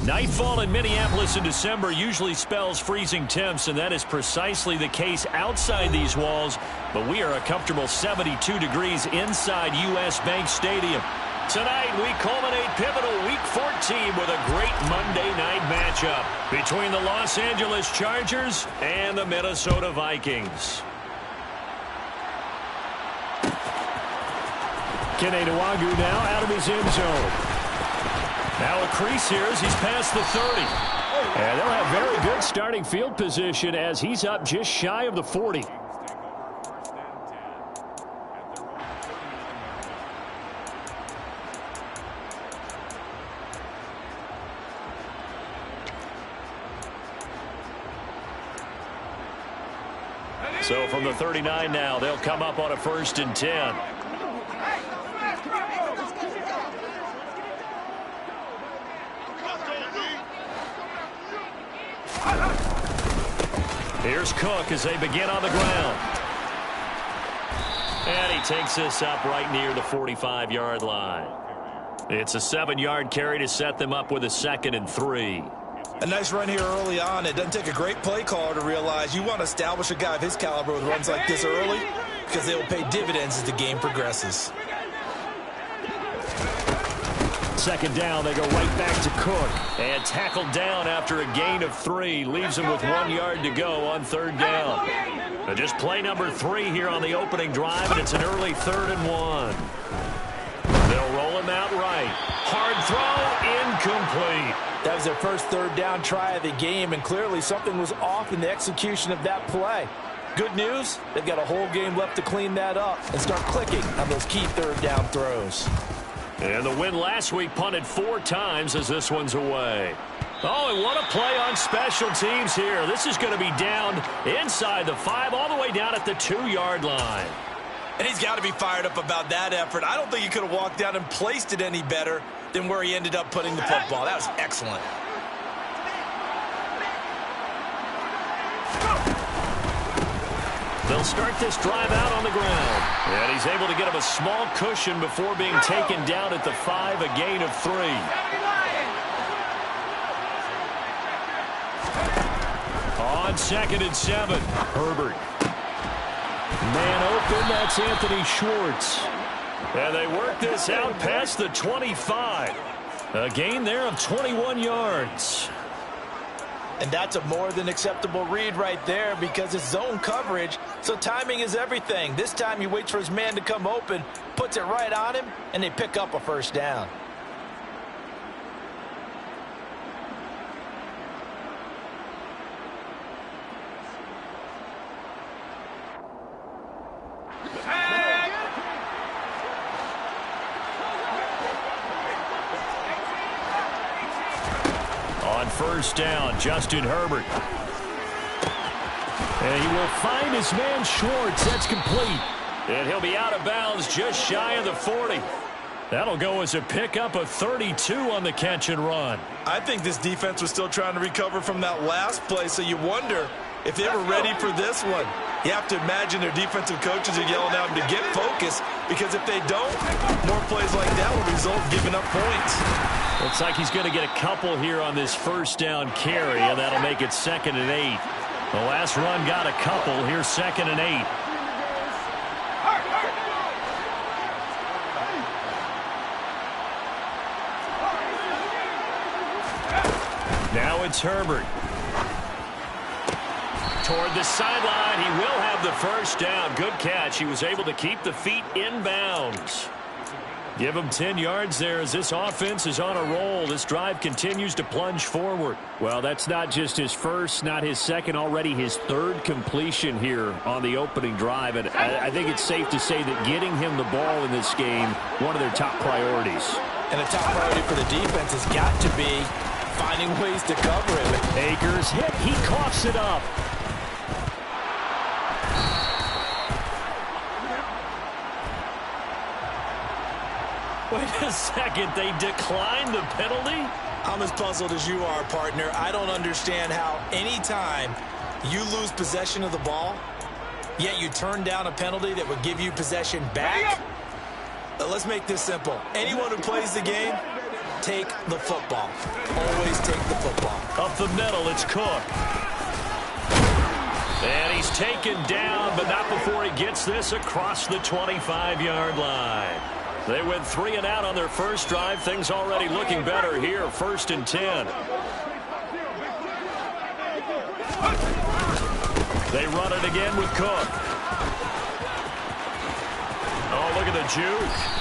Nightfall in Minneapolis in December usually spells freezing temps, and that is precisely the case outside these walls. But we are a comfortable 72 degrees inside U.S. Bank Stadium. Tonight, we culminate pivotal Week 14 with a great Monday night matchup between the Los Angeles Chargers and the Minnesota Vikings. Kene Nwagu now out of his end zone. Now a crease here as he's past the 30. And they'll have very good starting field position as he's up just shy of the 40. So from the 39 now, they'll come up on a 1st and 10. Here's Cook as they begin on the ground. And he takes this up right near the 45-yard line. It's a 7-yard carry to set them up with a 2nd and 3. A nice run here early on. It doesn't take a great play caller to realize you want to establish a guy of his caliber with runs like this early because they will pay dividends as the game progresses. 2nd down, they go right back to Cook. And tackled down after a gain of 3. Leaves him with 1 yard to go on 3rd down. And just play number 3 here on the opening drive, and it's an early 3rd and 1. They'll roll him out right. Hard throw, incomplete. That was their first 3rd down try of the game, and clearly something was off in the execution of that play. Good news, they've got a whole game left to clean that up and start clicking on those key 3rd down throws. And the win last week punted 4 times as this one's away. Oh, and what a play on special teams here. This is going to be down inside the 5, all the way down at the 2-yard line. And he's got to be fired up about that effort. I don't think he could have walked down and placed it any better than where he ended up putting the football. That was excellent. They'll start this drive out on the ground. And he's able to get him a small cushion before being taken down at the 5, a gain of 3. On 2nd and 7, Herbert. Man open, that's Anthony Schwartz. And they work this out past the 25. A gain there of 21 yards. And that's a more than acceptable read right there because it's zone coverage, so timing is everything. This time he waits for his man to come open, puts it right on him, and they pick up a 1st down. On 1st down, Justin Herbert. And he will find his man Schwartz. That's complete. And he'll be out of bounds just shy of the 40. That'll go as a pickup of 32 on the catch and run. I think this defense was still trying to recover from that last play, so you wonder if they were ready for this one. You have to imagine their defensive coaches are yelling at them to get focused, because if they don't, more plays like that will result in giving up points. Looks like he's going to get a couple here on this 1st down carry, and that'll make it 2nd and 8. The last run got a couple. Here's 2nd and 8. Now it's Herbert. Toward the sideline, he will have the 1st down. Good catch. He was able to keep the feet in bounds. Give him 10 yards there as this offense is on a roll. This drive continues to plunge forward. Well, that's not just his first, not his second, already his 3rd completion here on the opening drive. And I think it's safe to say that getting him the ball in this game, one of their top priorities. And a top priority for the defense has got to be finding ways to cover him. Akers hit. He coughs it up. Wait a second, they declined the penalty? I'm as puzzled as you are, partner. I don't understand how anytime you lose possession of the ball, yet you turn down a penalty that would give you possession back. Let's make this simple. Anyone who plays the game take the football. Always take the football. Up the middle, it's Cook. And he's taken down, but not before he gets this across the 25-yard line. They went 3 and out on their first drive. Things already looking better here. 1st and 10. They run it again with Cook. Oh, look at the juke.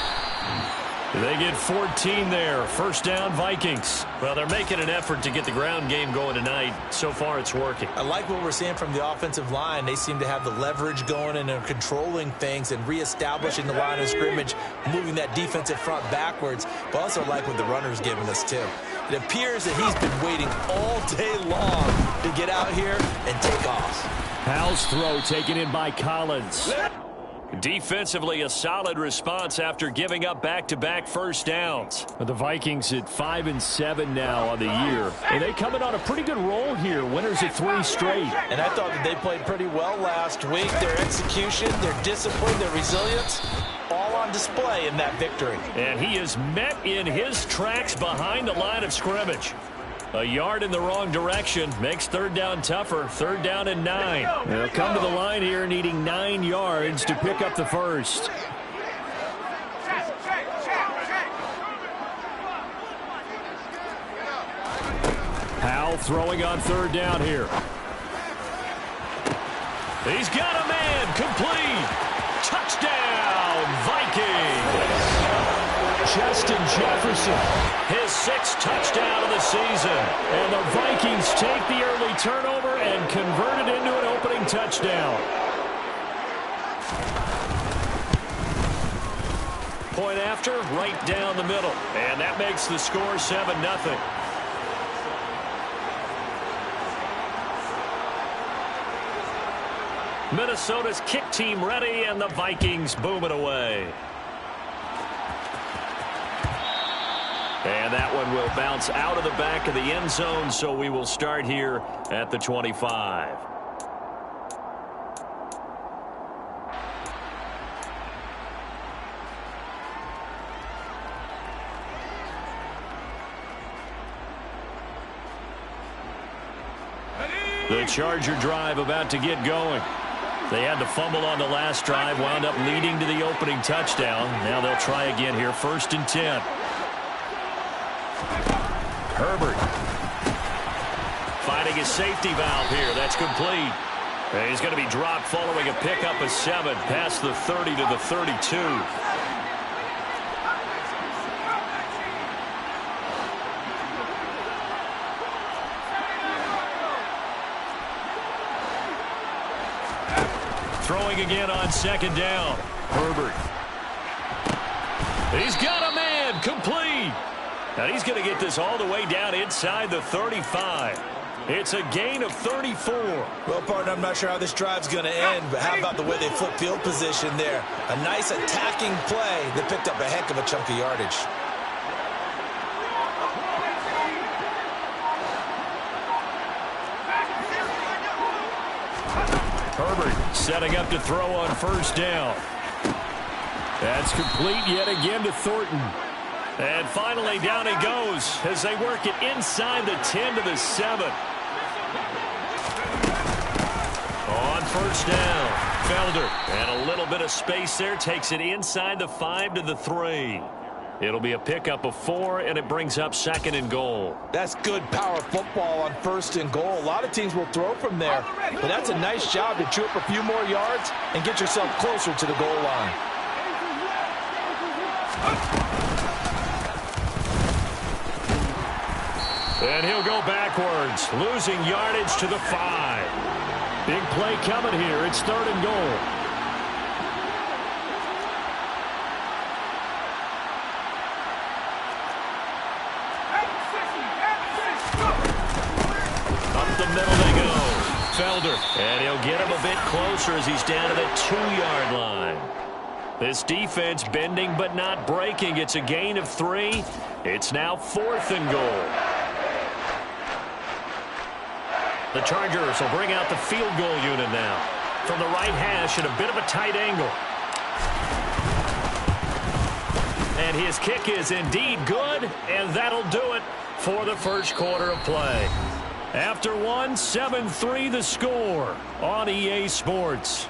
They get 14 there. 1st down, Vikings. Well, they're making an effort to get the ground game going tonight. So far, it's working. I like what we're seeing from the offensive line. They seem to have the leverage going and they're controlling things and reestablishing the line of scrimmage, moving that defensive front backwards. But also like what the runner's giving us, too. It appears that he's been waiting all day long to get out here and take off. Powell's throw taken in by Collins. Defensively, a solid response after giving up back-to-back first downs. The Vikings at 5-7 now on the year. And they come in on a pretty good roll here. Winners at 3 straight. And I thought that they played pretty well last week. Their execution, their discipline, their resilience, all on display in that victory. And he is met in his tracks behind the line of scrimmage. A yard in the wrong direction makes 3rd down tougher. 3rd down and 9. They'll come to the line here needing 9 yards to pick up the first. Powell throwing on 3rd down here. He's got a man. Complete. Touchdown, Vikings. Justin Jefferson, his 6th touchdown of the season. And the Vikings take the early turnover and convert it into an opening touchdown. Point after, right down the middle. And that makes the score 7-0. Minnesota's kick team ready, and the Vikings boom it away. And that one will bounce out of the back of the end zone, so we will start here at the 25. The Charger drive about to get going. They had to fumble on the last drive, wound up leading to the opening touchdown. Now they'll try again here, 1st and 10. Herbert finding his safety valve here. That's complete. And he's going to be dropped following a pickup of 7 past the 30 to the 32. Throwing again on 2nd down. Herbert. He's got a man. Complete. And he's going to get this all the way down inside the 35. It's a gain of 34. Well, partner, I'm not sure how this drive's going to end, but how about the way they flip field position there? A nice attacking play that picked up a heck of a chunk of yardage. Herbert setting up to throw on 1st down. That's complete yet again to Thornton. And finally down he goes as they work it inside the 10 to the 7. On 1st down, Felder. And a little bit of space there, takes it inside the 5 to the 3. It'll be a pickup of 4, and it brings up 2nd and goal. That's good power football on 1st and goal. A lot of teams will throw from there, but that's a nice job to chew up a few more yards and get yourself closer to the goal line. And he'll go backwards, losing yardage to the 5. Big play coming here. It's 3rd and goal. Up the middle they go. Felder. And he'll get him a bit closer as he's down to the 2-yard line. This defense bending but not breaking. It's a gain of 3. It's now 4th and goal. The Chargers will bring out the field goal unit now. From the right hash at a bit of a tight angle. And his kick is indeed good, and that'll do it for the first quarter of play. After one, 7-3 the score on EA Sports.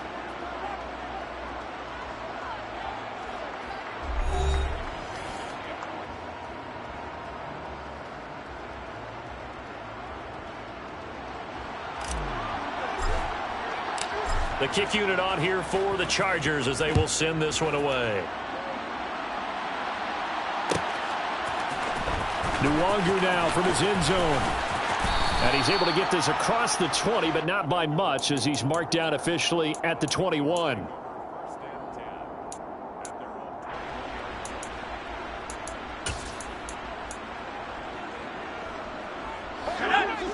The kick unit on here for the Chargers as they will send this one away. Nwangu now from his end zone. And he's able to get this across the 20, but not by much as he's marked down officially at the 21.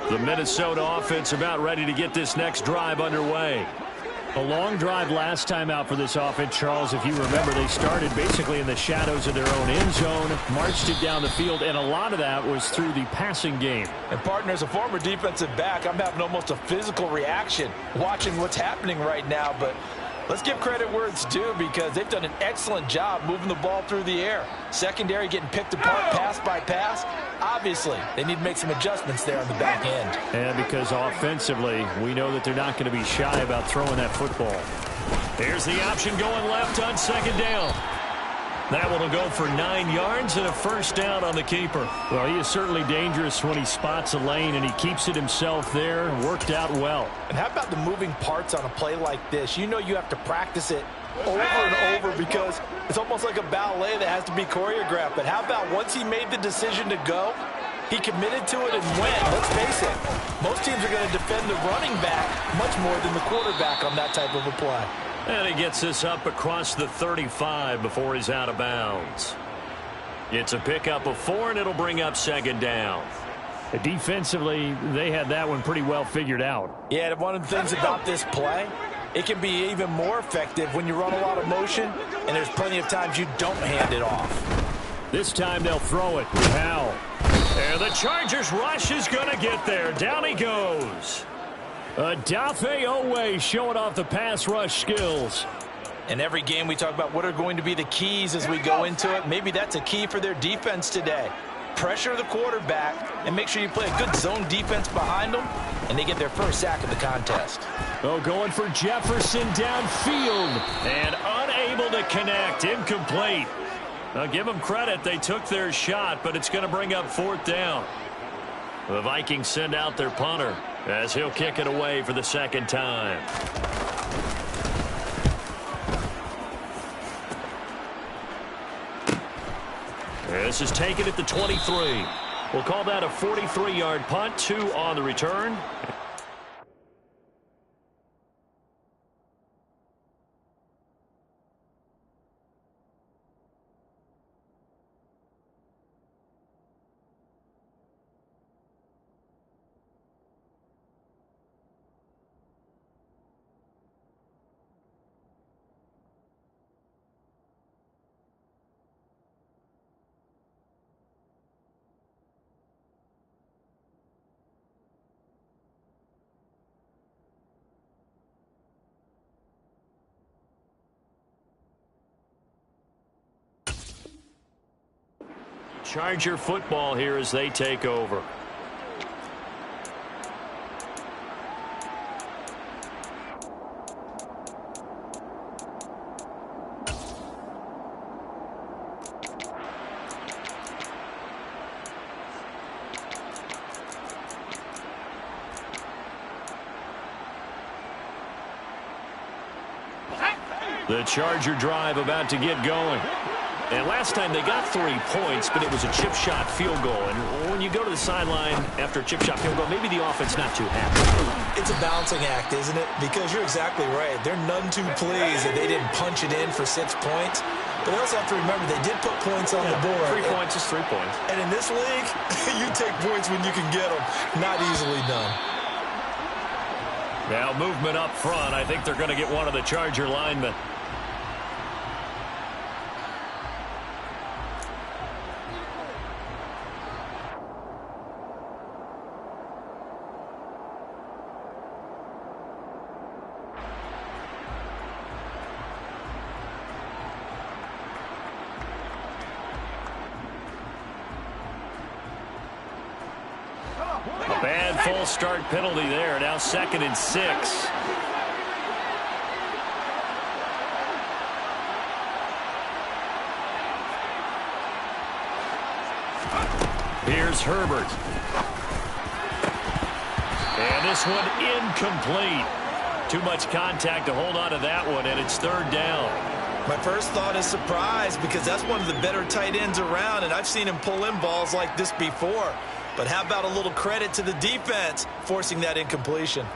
The Minnesota offense about ready to get this next drive underway. A long drive last time out for this offense, Charles. If you remember, they started basically in the shadows of their own end zone, marched it down the field, and a lot of that was through the passing game. And, partner, as a former defensive back, I'm having almost a physical reaction watching what's happening right now. But let's give credit where it's due because they've done an excellent job moving the ball through the air. Secondary getting picked apart pass by pass. Obviously, they need to make some adjustments there on the back end. And because offensively, we know that they're not going to be shy about throwing that football. Here's the option going left on second down. That one will go for 9 yards and a first down on the keeper. Well, he is certainly dangerous when he spots a lane, and he keeps it himself there. Worked out well. And how about the moving parts on a play like this? You know you have to practice it over and over because it's almost like a ballet that has to be choreographed. But how about once he made the decision to go, he committed to it and went. Let's face it, most teams are going to defend the running back much more than the quarterback on that type of a play. And he gets this up across the 35 before he's out of bounds. It's a pickup of 4, and it'll bring up second down. Defensively, they had that one pretty well figured out. Yeah, and one of the things about this play, it can be even more effective when you run a lot of motion, and there's plenty of times you don't hand it off. This time they'll throw it. Howell. And the Chargers rush is going to get there. Down he goes. Adafe Owe showing off the pass rush skills. In every game we talk about what are going to be the keys as we go into it. Maybe that's a key for their defense today. Pressure the quarterback and make sure you play a good zone defense behind them, and they get their first sack of the contest. Oh, going for Jefferson downfield and unable to connect. Incomplete. Now give them credit. They took their shot, but it's going to bring up fourth down. The Vikings send out their punter as he'll kick it away for the second time. This is taken at the 23. We'll call that a 43-yard punt, 2 on the return. Charger football here as they take over. The Charger drive about to get going. And last time they got 3 points, but it was a chip shot field goal. And when you go to the sideline after a chip shot field goal, maybe the offense not too happy. It's a balancing act, isn't it? Because you're exactly right. They're none too pleased that they didn't punch it in for 6 points. But they also have to remember they did put points on the board. 3 points is 3 points. And in this league, you take points when you can get them. Not easily done. Now movement up front. I think they're going to get one of the Charger linemen. false start penalty there. Now 2nd and 6. Here's Herbert. And this one incomplete. Too much contact to hold on to that one, and it's 3rd down. My first thought is surprise, because that's one of the better tight ends around, and I've seen him pull in balls like this before. But how about a little credit to the defense forcing that incompletion?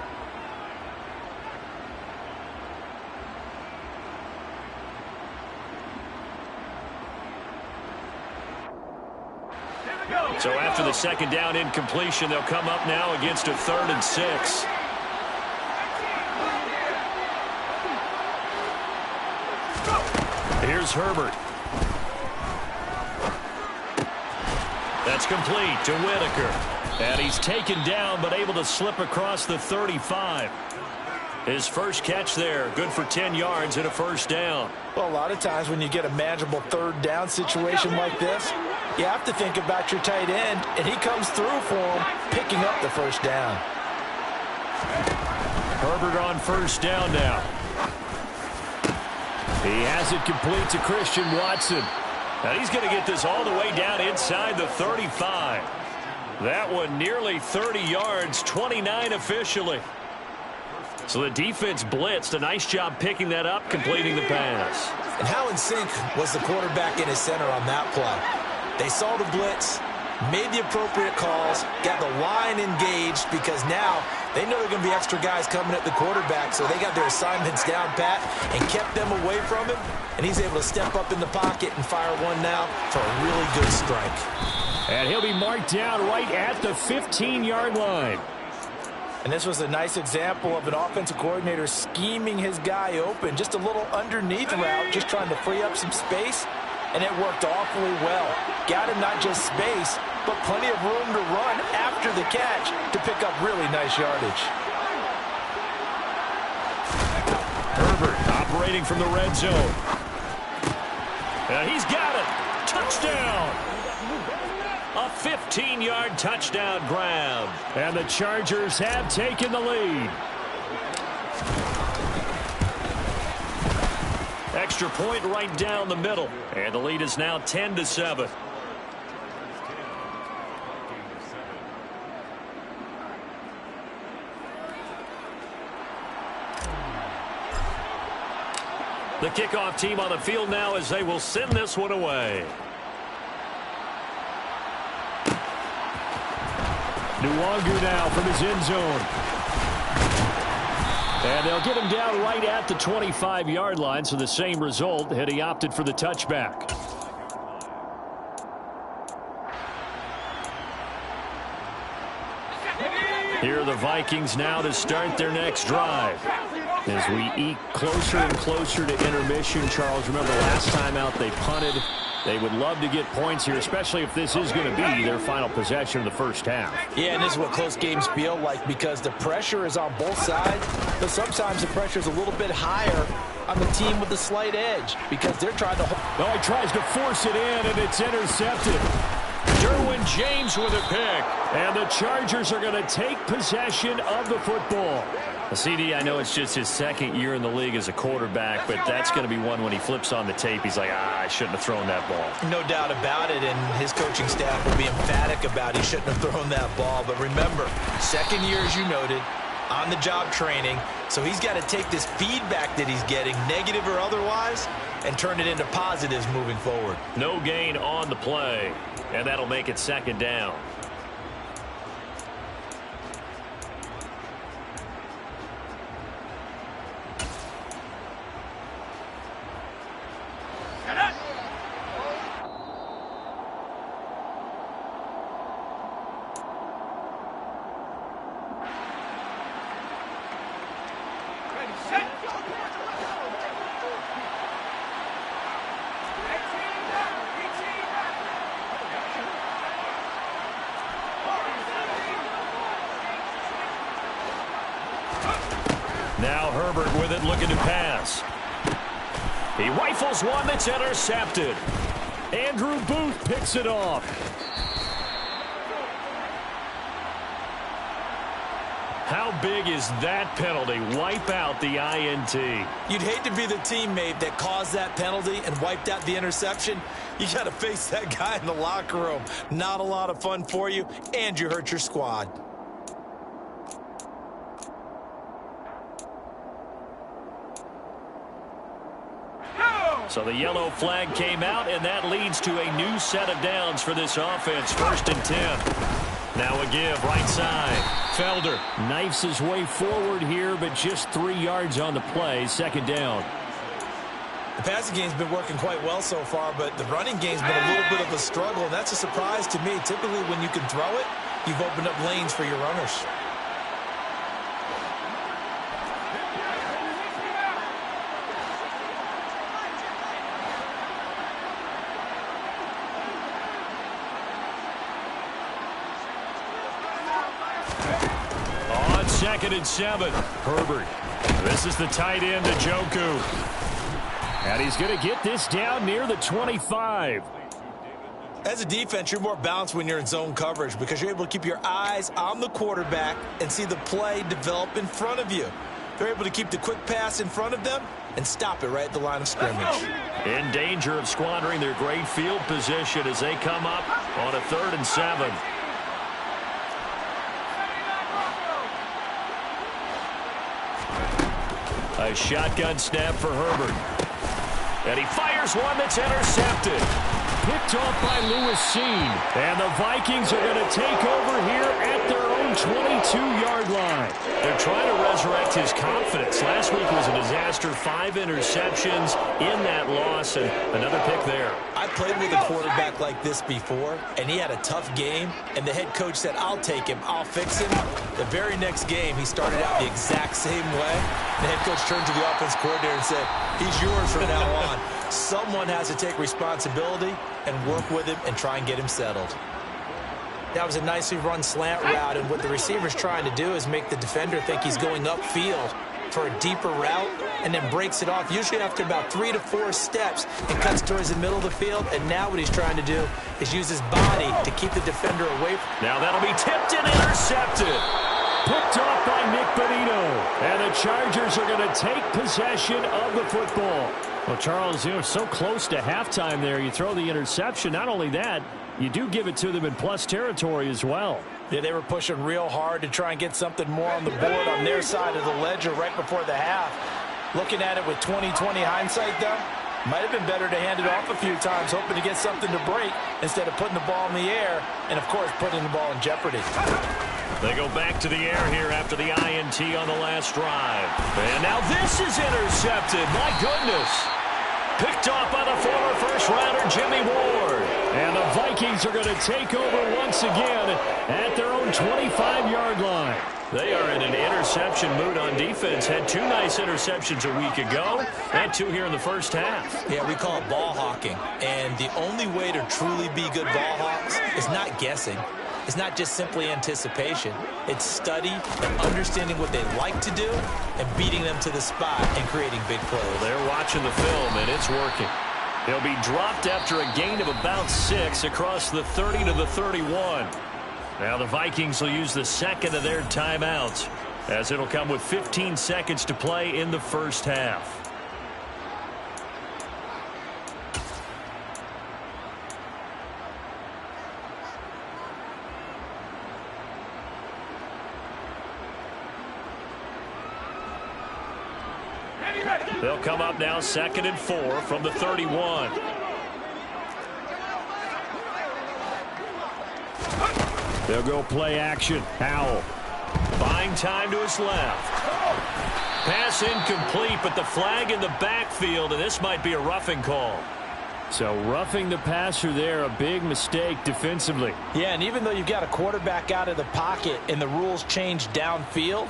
So after the 2nd down incompletion, they'll come up now against a 3rd and 6. Here's Herbert. That's complete to Whitaker. And he's taken down but able to slip across the 35. His first catch there, good for 10 yards and a 1st down. Well, a lot of times when you get a manageable 3rd down situation like this, you have to think about your tight end, and he comes through for him, picking up the 1st down. Herbert on 1st down now. He has it complete to Christian Watson. Now he's going to get this all the way down inside the 35. That one nearly 30 yards, 29 officially. So the defense blitzed. A nice job picking that up, completing the pass. And how in sync was the quarterback in his center on that play? They saw the blitz, made the appropriate calls, got the line engaged, because now they know there are going to be extra guys coming at the quarterback, so they got their assignments down pat and kept them away from him, and he's able to step up in the pocket and fire one now for a really good strike. And he'll be marked down right at the 15-yard line. And this was a nice example of an offensive coordinator scheming his guy open, just a little underneath route, just trying to free up some space, and it worked awfully well. Got him not just space, but plenty of room to run after the catch to pick up really nice yardage. Herbert operating from the red zone. And he's got it. Touchdown. A 15-yard touchdown grab. And the Chargers have taken the lead. Extra point right down the middle. And the lead is now 10-7. The kickoff team on the field now as they will send this one away. Nwangu now from his end zone. And they'll get him down right at the 25-yard line, so the same result had he opted for the touchback. Here are the Vikings now to start their next drive. As we eke closer and closer to intermission, Charles, remember last time out they punted. They would love to get points here, especially if this is going to be their final possession of the first half. Yeah, and this is what close games feel like, because the pressure is on both sides, but sometimes the pressure is a little bit higher on the team with the slight edge, because they're trying to hold. No, he tries to force it in, and it's intercepted. Derwin James with a pick. And the Chargers are going to take possession of the football. CD, I know it's just his second year in the league as a quarterback, but that's going to be one when he flips on the tape. He's like, I shouldn't have thrown that ball. No doubt about it, and his coaching staff will be emphatic about he shouldn't have thrown that ball. But remember, second year, as you noted, on-the-job training, so he's got to take this feedback that he's getting, negative or otherwise, and turn it into positives moving forward. No gain on the play, and that'll make it 2nd down. Now Herbert with it, looking to pass. He rifles one that's intercepted. Andrew Booth picks it off. How big is that penalty? Wipe out the INT. You'd hate to be the teammate that caused that penalty and wiped out the interception. You got to face that guy in the locker room. Not a lot of fun for you, and you hurt your squad. So the yellow flag came out, and that leads to a new set of downs for this offense. 1st and 10. Now a give, right side. Felder knifes his way forward here, but just 3 yards on the play. 2nd down. The passing game's been working quite well so far, but the running game's been a little bit of a struggle, and that's a surprise to me. Typically, when you can throw it, you've opened up lanes for your runners. On 2nd and 7, Herbert. This is the tight end, Njoku. And he's going to get this down near the 25. As a defense, you're more balanced when you're in zone coverage because you're able to keep your eyes on the quarterback and see the play develop in front of you. They're able to keep the quick pass in front of them and stop it right at the line of scrimmage. In danger of squandering their great field position as they come up on a 3rd and 7. A shotgun snap for Herbert. And he fires one that's intercepted. Picked off by Lewis Seen. And the Vikings are going to take over here at their own 22-yard line. They're trying to resurrect his confidence. Last week was a disaster. 5 interceptions in that loss, and another pick there. I played with a quarterback like this before, and he had a tough game, and the head coach said, I'll take him, I'll fix him. The very next game, he started out the exact same way. The head coach turned to the offense coordinator and said, he's yours from now on. Someone has to take responsibility and work with him and try and get him settled. That was a nicely run slant route, and what the receiver's trying to do is make the defender think he's going upfield for a deeper route and then breaks it off, usually after about 3 to 4 steps, and cuts towards the middle of the field. And now what he's trying to do is use his body to keep the defender away. Now that'll be tipped and intercepted. Picked off by Nick Bonito. And the Chargers are going to take possession of the football. Well, Charles, so close to halftime there. You throw the interception. Not only that, you do give it to them in plus territory as well. Yeah, they were pushing real hard to try and get something more on the board on their side of the ledger right before the half. Looking at it with 20/20 hindsight, though, might have been better to hand it off a few times, hoping to get something to break instead of putting the ball in the air and, of course, putting the ball in jeopardy. They go back to the air here after the INT on the last drive. And now this is intercepted. My goodness. Picked off by the former first-rounder Jimmy Ward. And the Vikings are going to take over once again at their own 25-yard line. They are in an interception mood on defense. Had 2 nice interceptions a week ago. Had 2 here in the first half. Yeah, we call it ball hawking. And the only way to truly be good ball hawks is not guessing. It's not just simply anticipation. It's study and understanding what they like to do and beating them to the spot and creating big plays. Well, they're watching the film, and it's working. He'll be dropped after a gain of about 6 across the 30 to the 31. Now the Vikings will use the second of their timeouts, as it'll come with 15 seconds to play in the first half. They'll come up now 2nd and 4 from the 31. They'll go play action. Howell buying time to his left. Pass incomplete, but the flag in the backfield, and this might be a roughing call. So roughing the passer there, a big mistake defensively. Yeah, and even though you've got a quarterback out of the pocket and the rules change downfield,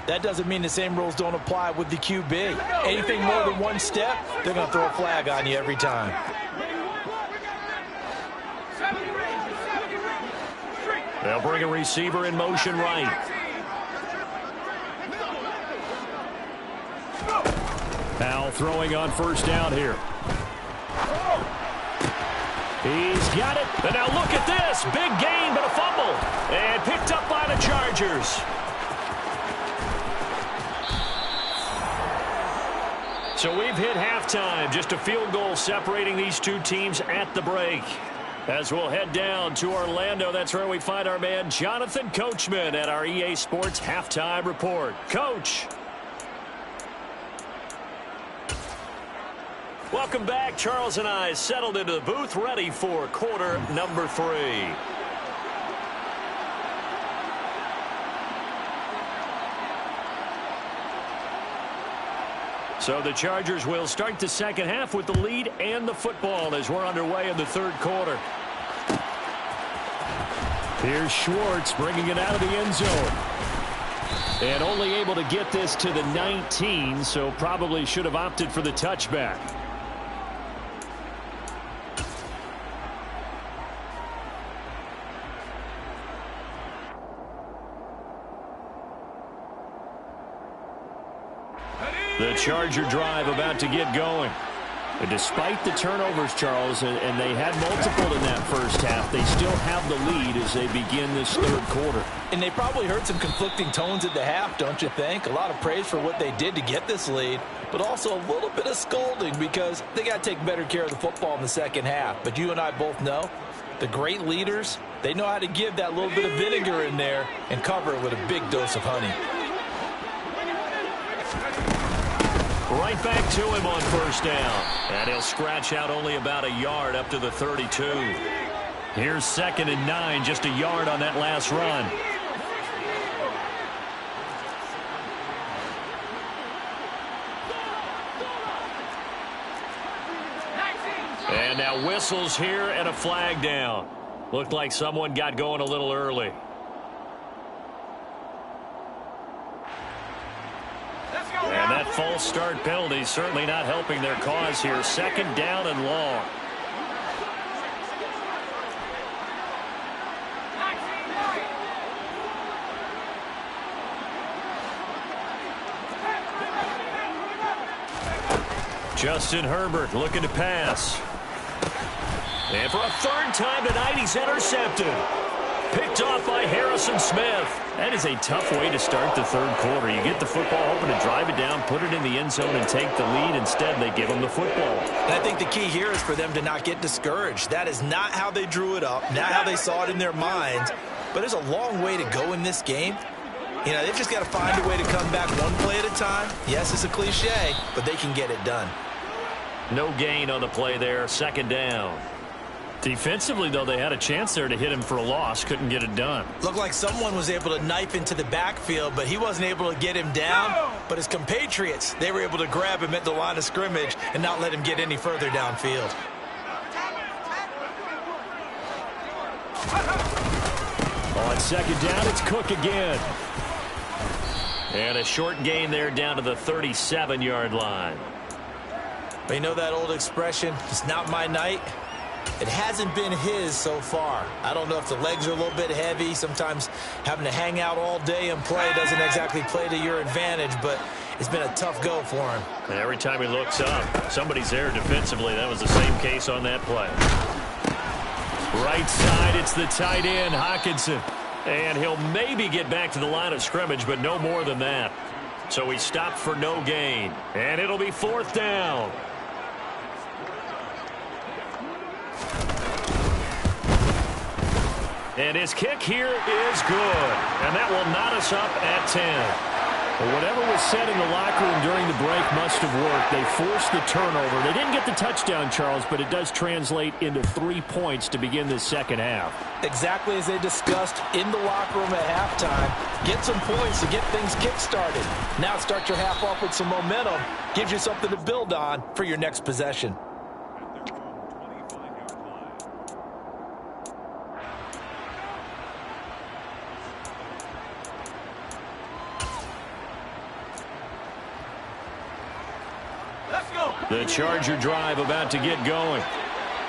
that doesn't mean the same rules don't apply with the QB. Anything more than 1 step, they're going to throw a flag on you every time. They'll bring a receiver in motion right. Howell throwing on first down here. He's got it. And now look at this. Big gain, but a fumble. And picked up by the Chargers. So we've hit halftime. Just a field goal separating these two teams at the break. As we'll head down to Orlando, that's where we find our man Jonathan Coachman at our EA Sports Halftime Report. Coach. Welcome back. Charles and I settled into the booth, ready for quarter number 3. So the Chargers will start the second half with the lead and the football as we're underway in the third quarter. Here's Schwartz bringing it out of the end zone. And only able to get this to the 19, so probably should have opted for the touchback. The Charger drive about to get going. And despite the turnovers, Charles, and they had multiple in that first half, they still have the lead as they begin this third quarter. And they probably heard some conflicting tones at the half, don't you think? A lot of praise for what they did to get this lead, but also a little bit of scolding because they got to take better care of the football in the second half. But you and I both know the great leaders, they know how to give that little bit of vinegar in there and cover it with a big dose of honey. Right back to him on first down. And he'll scratch out only about a yard up to the 32. Here's 2nd and 9, just a yard on that last run. And now whistles here and a flag down. Looked like someone got going a little early. And that false start penalty certainly not helping their cause here. 2nd down and long. Justin Herbert looking to pass. And for a 3rd time tonight, he's intercepted. Picked off by Harrison Smith. That is a tough way to start the third quarter. You get the football open and drive it down, put it in the end zone, and take the lead. Instead, they give them the football. And I think the key here is for them to not get discouraged. That is not how they drew it up, not how they saw it in their minds. But there's a long way to go in this game. You know, they've just got to find a way to come back one play at a time. Yes, it's a cliche, but they can get it done. No gain on the play there. 2nd down. Defensively, though, they had a chance there to hit him for a loss. Couldn't get it done. Looked like someone was able to knife into the backfield, but he wasn't able to get him down. But his compatriots, they were able to grab him at the line of scrimmage and not let him get any further downfield. On 2nd down, it's Cook again. And a short gain there down to the 37-yard line. But you know that old expression, it's not my night? It hasn't been his so far. I don't know if the legs are a little bit heavy. Sometimes having to hang out all day and play doesn't exactly play to your advantage, but it's been a tough go for him. And every time he looks up, somebody's there defensively. That was the same case on that play. Right side, it's the tight end, Hockenson. And he'll maybe get back to the line of scrimmage, but no more than that. So he stopped for no gain. And it'll be 4th down. And his kick here is good. And that will knot us up at 10. Well, whatever was said in the locker room during the break must have worked. They forced the turnover. They didn't get the touchdown, Charles, but it does translate into 3 points to begin this second half. Exactly as they discussed in the locker room at halftime. Get some points to get things kick-started. Now start your half off with some momentum. Gives you something to build on for your next possession. The Charger drive about to get going.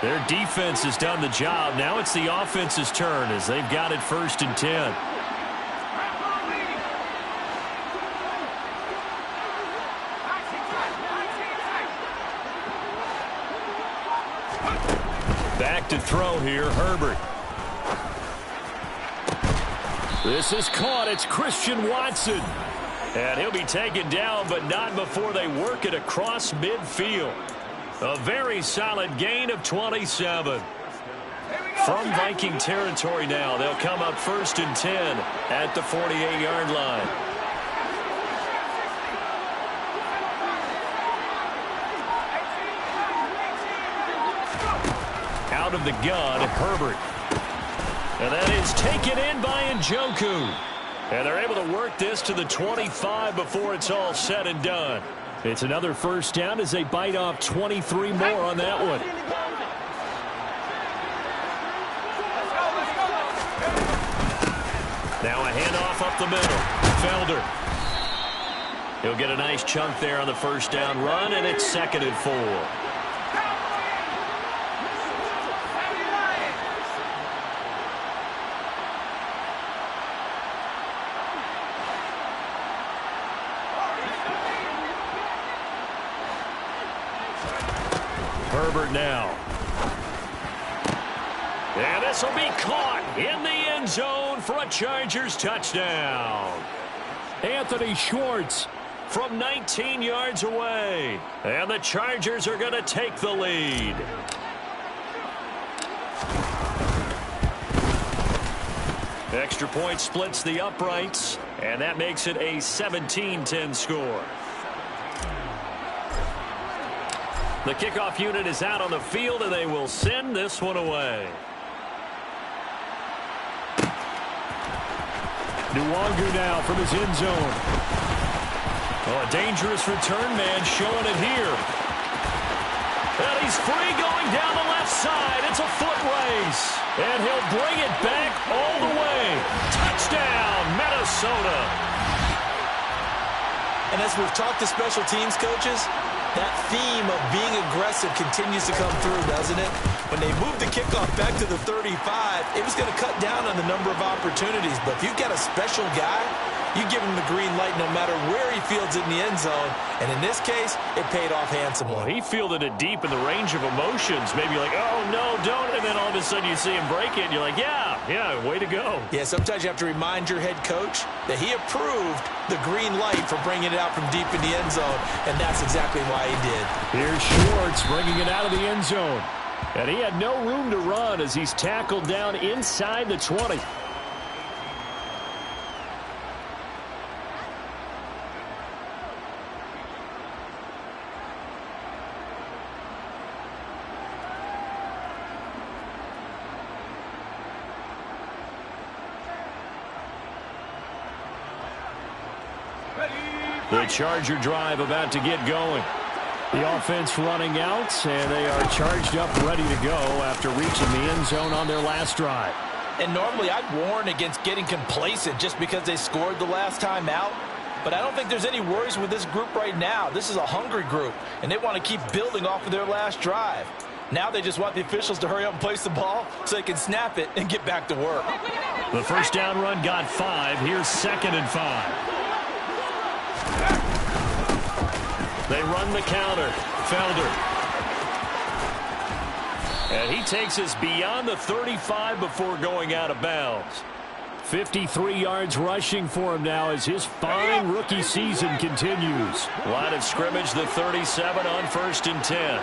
Their defense has done the job. Now it's the offense's turn as they've got it 1st and 10. Back to throw here, Herbert. This is caught. It's Christian Watson. And he'll be taken down, but not before they work it across midfield. A very solid gain of 27. From Viking territory now, they'll come up 1st and 10 at the 48-yard line. Out of the gun, Herbert. And that is taken in by Njoku. And they're able to work this to the 25 before it's all said and done. It's another first down as they bite off 23 more on that one. Now a handoff up the middle. Felder. He'll get a nice chunk there on the first down run, and it's 2nd and 4. Herbert now. And this will be caught in the end zone for a Chargers touchdown. Anthony Schwartz from 19 yards away. And the Chargers are going to take the lead. Extra point splits the uprights, and that makes it a 17-10 score. The kickoff unit is out on the field, and they will send this one away. Nwangu now from his end zone. Oh, a dangerous return man showing it here. And he's free going down the left side. It's a foot race. And he'll bring it back all the way. Touchdown, Minnesota. And as we've talked to special teams coaches, that theme of being aggressive continues to come through, doesn't it? When they moved the kickoff back to the 35, it was going to cut down on the number of opportunities. But if you've got a special guy, you give him the green light no matter where he fields it in the end zone. And in this case, it paid off handsomely. Well, he fielded it deep in the range of emotions. Maybe like, oh, no, don't. And then all of a sudden you see him break it, and you're like, yeah, way to go. Yeah, sometimes you have to remind your head coach that he approved the green light for bringing it out from deep in the end zone, and that's exactly why he did. Here's Schwartz bringing it out of the end zone. And he had no room to run as he's tackled down inside the 20. The Charger drive about to get going. The offense running out, and they are charged up, ready to go after reaching the end zone on their last drive. And normally I'd warn against getting complacent just because they scored the last time out. But I don't think there's any worries with this group right now. This is a hungry group, and they want to keep building off of their last drive. Now they just want the officials to hurry up and place the ball so they can snap it and get back to work. The first down run got 5. Here's 2nd and 5. They run the counter. Felder. And he takes us beyond the 35 before going out of bounds. 53 yards rushing for him now as his fine rookie season continues. Line of scrimmage, the 37 on 1st and 10.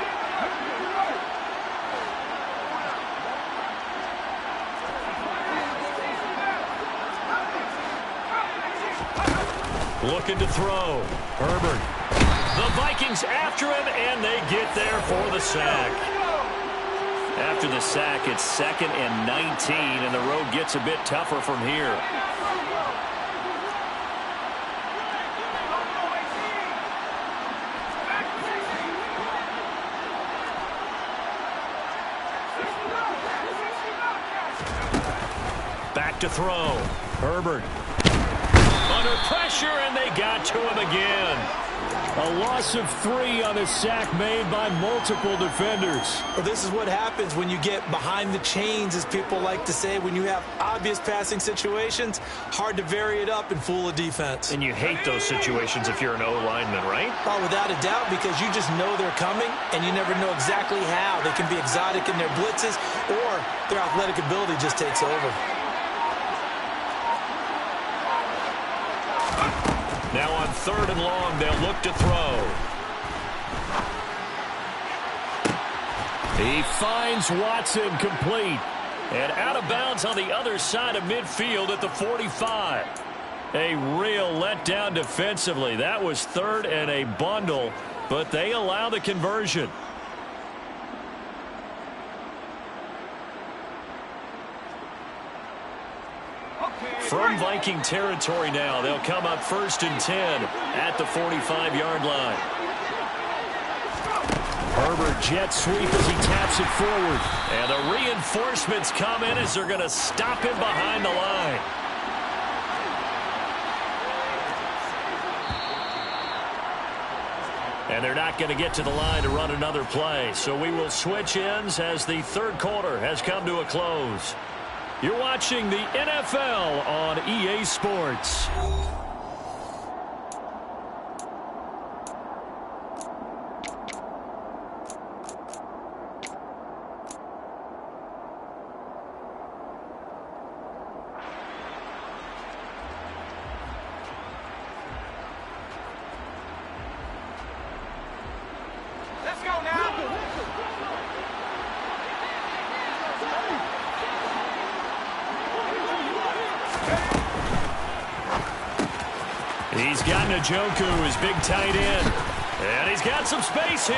Looking to throw. Herbert. The Vikings after him, and they get there for the sack. After the sack, it's 2nd and 19, and the road gets a bit tougher from here. Back to throw. Herbert. Under pressure, and they got to him again. A loss of 3 on a sack made by multiple defenders. Well, this is what happens when you get behind the chains, as people like to say. When you have obvious passing situations, hard to vary it up and fool a defense. And you hate those situations if you're an O-lineman, right? Oh, without a doubt, because you just know they're coming, and you never know exactly how. They can be exotic in their blitzes, or their athletic ability just takes over. Now on 3rd and long, they'll look to throw. He finds Watson complete. And out of bounds on the other side of midfield at the 45. A real letdown defensively. That was 3rd and a bundle, but they allow the conversion. From Viking territory now, they'll come up 1st and 10 at the 45-yard line. Herbert jet sweep as he taps it forward. And the reinforcements come in as they're going to stop him behind the line. And they're not going to get to the line to run another play. So we will switch ends as the 3rd quarter has come to a close. You're watching the NFL on EA Sports. He's got Njoku, his big tight end. And he's got some space here.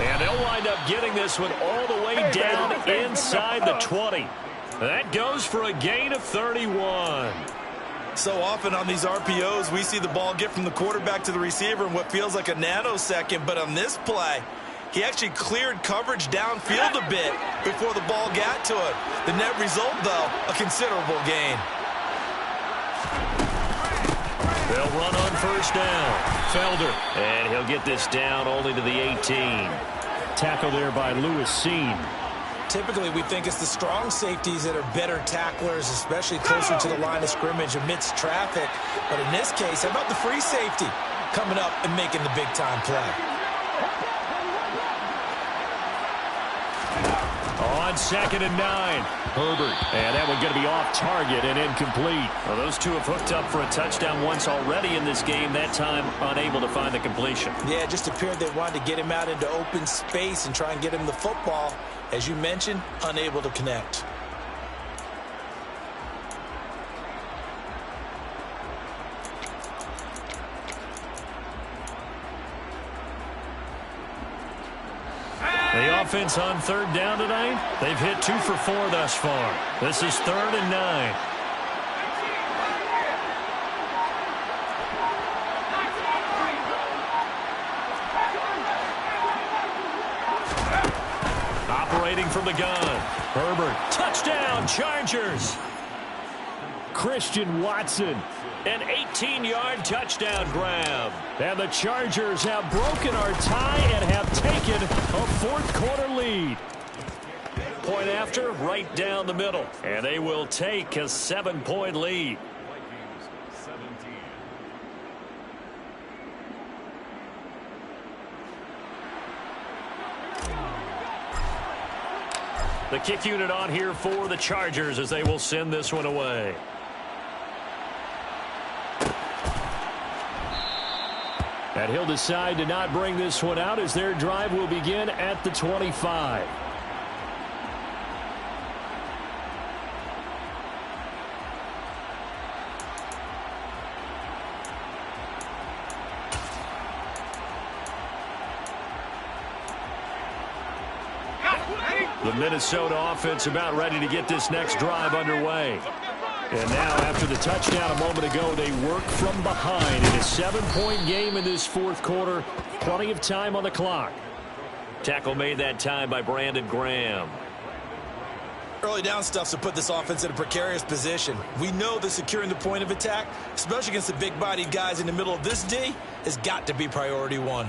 And they'll wind up getting this one all the way down inside the 20. That goes for a gain of 31. So often on these RPOs, we see the ball get from the quarterback to the receiver in what feels like a nanosecond. But on this play, he actually cleared coverage downfield a bit before the ball got to it. The net result, though, a considerable gain. They'll run on 1st down. Felder. And he'll get this down only to the 18. Tackle there by Lewis Seen. Typically, we think it's the strong safeties that are better tacklers, especially closer to the line of scrimmage amidst traffic. But in this case, how about the free safety coming up and making the big-time play? On 2nd and 9. Herbert. And that one going to be off target and incomplete. Well, those two have hooked up for a touchdown once already in this game. That time unable to find the completion. Yeah, it just appeared they wanted to get him out into open space and try and get him the football. As you mentioned, unable to connect. The offense on 3rd down tonight, they've hit 2 for 4 thus far. This is 3rd and 9. Operating from the gun. Herbert. Touchdown, Chargers. Christian Watson. An 18-yard touchdown grab. And the Chargers have broken our tie and have taken a 4th quarter lead. Point after, right down the middle. And they will take a 7-point lead. The kick unit on here for the Chargers as they will send this one away. And he'll decide to not bring this one out as their drive will begin at the 25. The Minnesota offense about ready to get this next drive underway. And now, after the touchdown a moment ago, they work from behind in a 7-point game in this 4th quarter. Plenty of time on the clock. Tackle made that time by Brandon Graham. Early down stuff to put this offense in a precarious position. We know that securing the point of attack, especially against the big-bodied guys in the middle of this D, has got to be priority 1.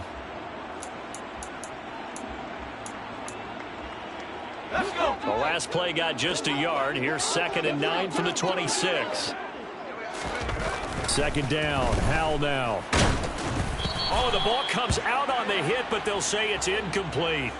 Let's go. The last play got just a yard. Here's 2nd and 9 from the 26. 2nd down. Howell now. Oh, the ball comes out on the hit, but they'll say it's incomplete.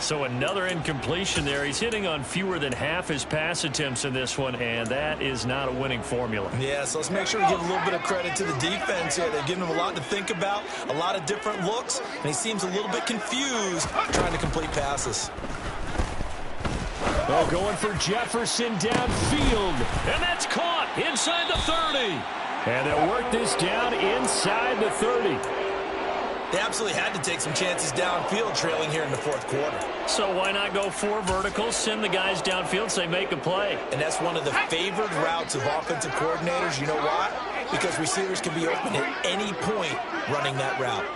So another incompletion there. He's hitting on fewer than half his pass attempts in this one, and that is not a winning formula. Yeah, so let's make sure we give a little bit of credit to the defense here. They're giving him a lot to think about, a lot of different looks, and he seems a little bit confused trying to complete passes. Oh, going for Jefferson downfield. And that's caught inside the 30. And they'll work this down inside the 30. They absolutely had to take some chances downfield trailing here in the fourth quarter. So why not go 4 verticals, send the guys downfield, say make a play? And that's one of the favored routes of offensive coordinators. You know why? Because receivers can be open at any point running that route.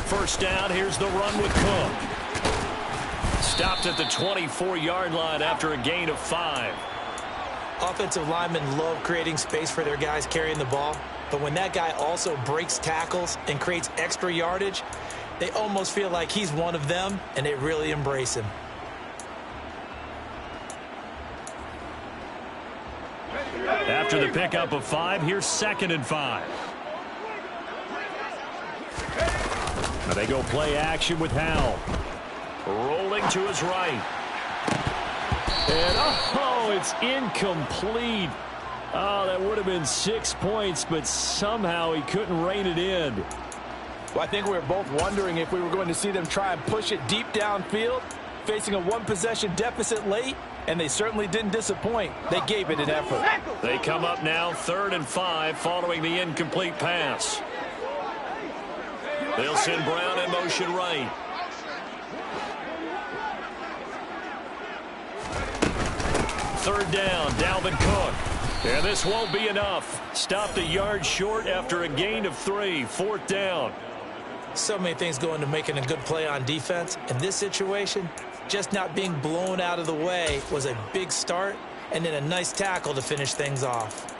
First down, here's the run with Cook. Stopped at the 24-yard line after a gain of 5. Offensive linemen love creating space for their guys carrying the ball. But when that guy also breaks tackles and creates extra yardage, they almost feel like he's one of them, and they really embrace him. After the pickup of 5, here's 2nd and 5. Now they go play action with Howell. Rolling to his right. And, oh, it's incomplete. Oh, that would have been 6 points, but somehow he couldn't rein it in. Well, I think we were both wondering if we were going to see them try and push it deep downfield, facing a one-possession deficit late, and they certainly didn't disappoint. They gave it an effort. They come up now 3rd and 5 following the incomplete pass. They'll send Brown in motion right. Third down, Dalvin Cook. And this won't be enough. Stopped a yard short after a gain of 3. 4th down. So many things go into making a good play on defense. In this situation, just not being blown out of the way was a big start, and then a nice tackle to finish things off.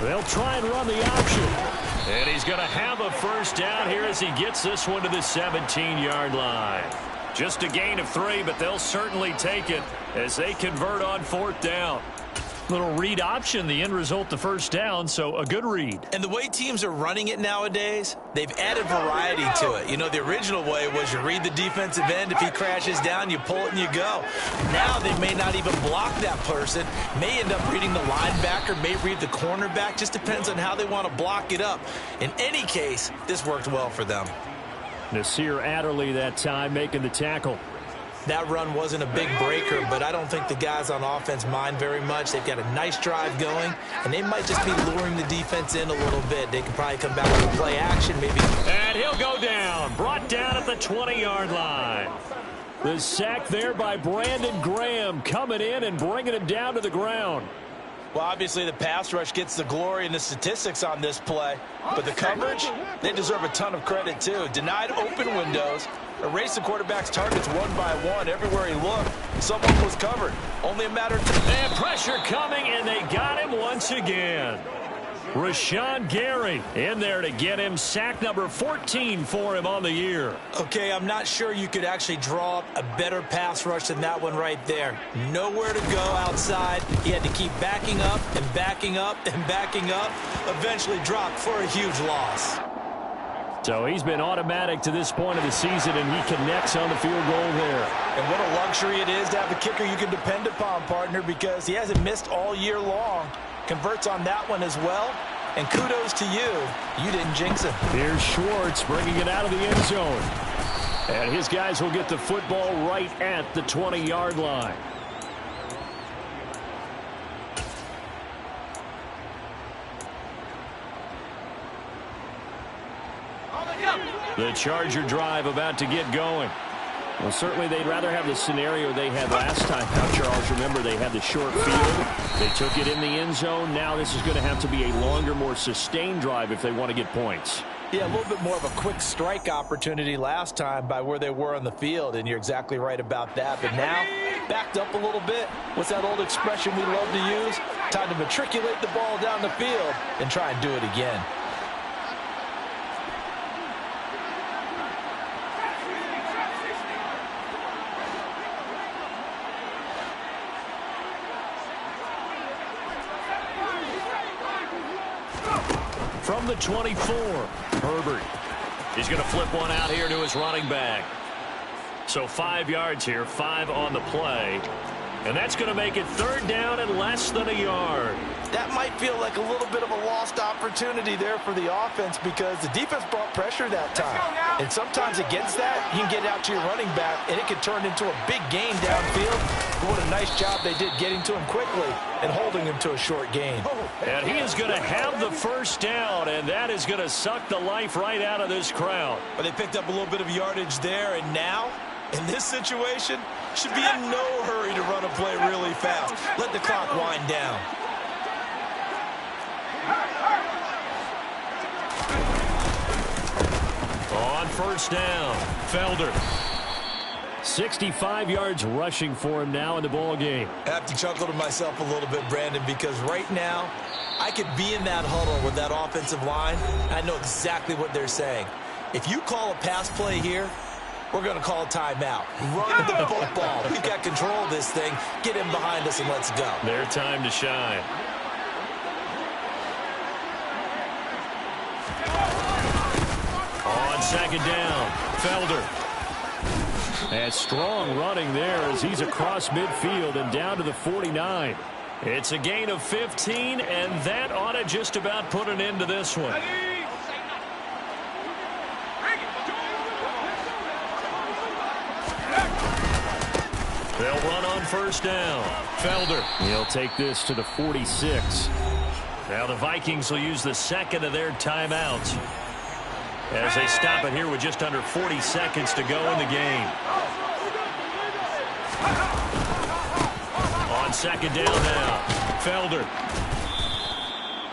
They'll try and run the option. And he's going to have a first down here as he gets this one to the 17-yard line. Just a gain of 3, but they'll certainly take it as they convert on 4th down. Little read option, the end result, the first down, so a good read. And the way teams are running it nowadays, they've added variety to it. You know, the original way was you read the defensive end. If he crashes down, you pull it and you go. Now they may not even block that person, may end up reading the linebacker, may read the cornerback. Just depends on how they want to block it up. In any case, this worked well for them. Nasir Adderley that time making the tackle. That run wasn't a big breaker, but I don't think the guys on offense mind very much. They've got a nice drive going, and they might just be luring the defense in a little bit. They can probably come back with play action maybe. And he'll go down. Brought down at the 20-yard line. The sack there by Brandon Graham coming in and bringing him down to the ground. Well, obviously the pass rush gets the glory and the statistics on this play. But the coverage, they deserve a ton of credit too. Denied open windows, erased the quarterback's targets one by one. Everywhere he looked, someone was covered. Only a matter of time. And pressure coming, and they got him once again. Rashawn Gary in there to get him sack number 14 for him on the year. Okay, I'm not sure you could actually draw up a better pass rush than that one right there. Nowhere to go outside. He had to keep backing up and backing up and backing up. Eventually dropped for a huge loss. So he's been automatic to this point of the season, and he connects on the field goal there. And what a luxury it is to have a kicker you can depend upon, partner, because he hasn't missed all year long. Converts on that one as well. And kudos to you. You didn't jinx him. Here's Schwartz bringing it out of the end zone. And his guys will get the football right at the 20-yard line. The Charger drive about to get going. Well, certainly they'd rather have the scenario they had last time. Now, Charles, remember, they had the short field. They took it in the end zone. Now this is going to have to be a longer, more sustained drive if they want to get points. Yeah, a little bit more of a quick strike opportunity last time by where they were on the field, and you're exactly right about that. But now, backed up a little bit. What's that old expression we love to use? Time to matriculate the ball down the field and try and do it again. From the 24, Herbert. He's going to flip one out here to his running back. So 5 yards here, 5 on the play. And that's going to make it 3rd down and less than a yard. That might feel like a little bit of a lost opportunity there for the offense because the defense brought pressure that time. And sometimes against that, you can get out to your running back, and it can turn into a big gain downfield. But what a nice job they did getting to him quickly and holding him to a short gain. And he is going to have the 1st down, and that is going to suck the life right out of this crowd. But they picked up a little bit of yardage there, and now, in this situation, should be in no hurry to run a play really fast. Let the clock wind down. On 1st down, Felder. 65 yards rushing for him now in the ball game. I have to chuckle to myself a little bit, Brandon, because right now I could be in that huddle with that offensive line. I know exactly what they're saying. If you call a pass play here, we're going to call a timeout. Run the football. We've got control of this thing. Get him behind us and let's go. Their time to shine. On 2nd down, Felder. And strong running there as he's across midfield and down to the 49. It's a gain of 15, and that ought to just about put an end to this one. They'll run on 1st down. Felder. He'll take this to the 46. Now the Vikings will use the 2nd of their timeouts as they stop it here with just under 40 seconds to go in the game. On 2nd down now, Felder.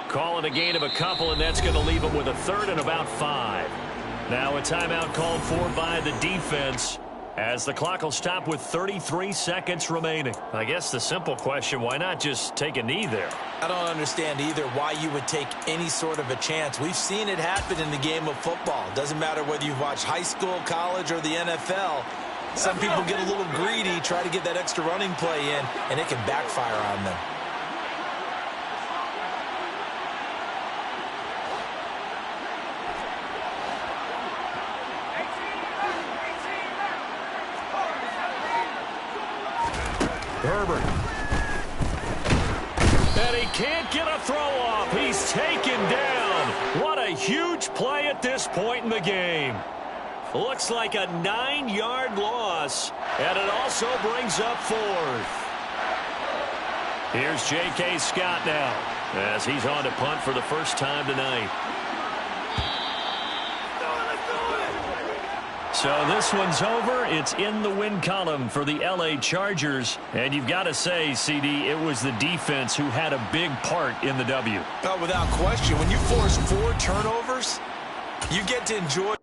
Calling a gain of a couple, and that's going to leave him with a 3rd and about 5. Now a timeout called for by the defense as the clock will stop with 33 seconds remaining. I guess the simple question, why not just take a knee there? I don't understand either why you would take any sort of a chance. We've seen it happen in the game of football. Doesn't matter whether you've watched high school, college, or the NFL. Some people get a little greedy, try to get that extra running play in, and it can backfire on them. Herbert. And he can't get a throw off. He's taken down. What a huge play at this point in the game. Looks like a 9-yard loss, and it also brings up 4th. Here's J.K. Scott now as he's on to punt for the first time tonight. So this one's over. It's in the win column for the L.A. Chargers. And you've got to say, CD, it was the defense who had a big part in the W. Oh, without question. When you force 4 turnovers, you get to enjoy